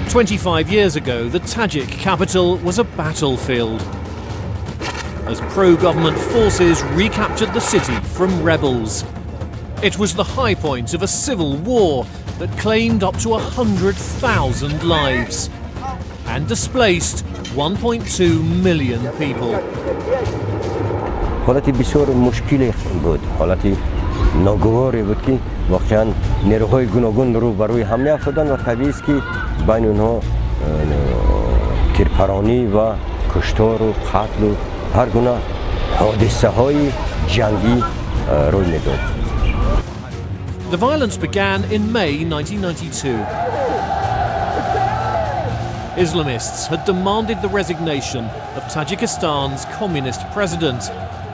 25 years ago, the Tajik capital was a battlefield as pro-government forces recaptured the city from rebels. It was the high point of a civil war that claimed up to 100,000 lives and displaced 1.2 million people. حالتی بسیار مشکلی بود، حالتی ناگواری بود که واقعا نیروهای گوناگون رو برای حمله افتادن و طبیعی است که بین اونها تیرپرانی و کشتار و قتل و هر گونه حادثه های جنگی روی میداد. The violence began in May 1992. Islamists had demanded the resignation of Tajikistan's communist president.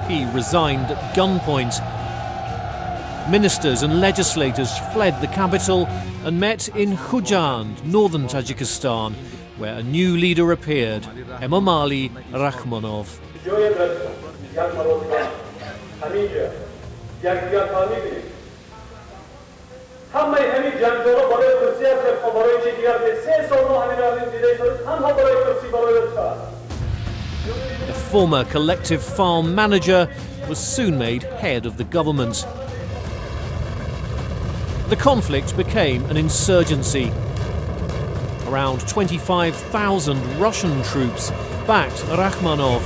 He resigned at gunpoint. Ministers and legislators fled the capital and met in Khujand, northern Tajikistan, where a new leader appeared, Emomali Rakhmonov. The former collective farm manager was soon made head of the government. The conflict became an insurgency. Around 25,000 Russian troops backed Rakhmonov.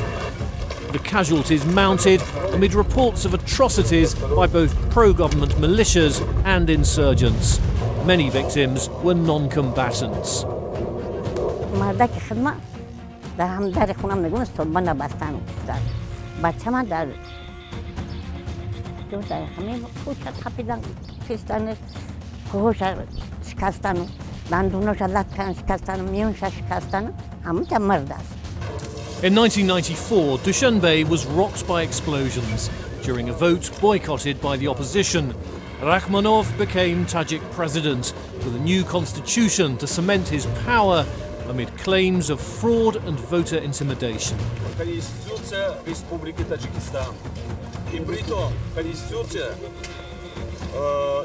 The casualties mounted amid reports of atrocities by both pro-government militias and insurgents. Many victims were non-combatants. In 1994, Dushanbe was rocked by explosions during a vote boycotted by the opposition. Rakhmonov became Tajik president with a new constitution to cement his power amid claims of fraud and voter intimidation. Конституция Республики Таджикистан. И при том Конституция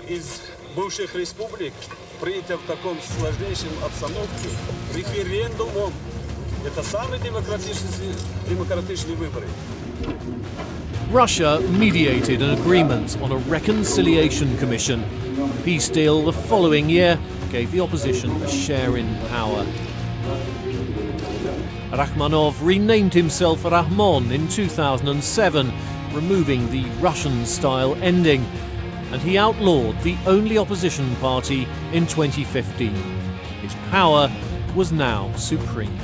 из бывших республик принята в таком сложнейшем обстановке референдумом. Это самые демократичные выборы. Russia mediated an agreement on a reconciliation commission. A peace deal the following year gave the opposition a share in power. Rakhmonov renamed himself Rahmon in 2007, removing the Russian-style ending, and he outlawed the only opposition party in 2015. His power was now supreme.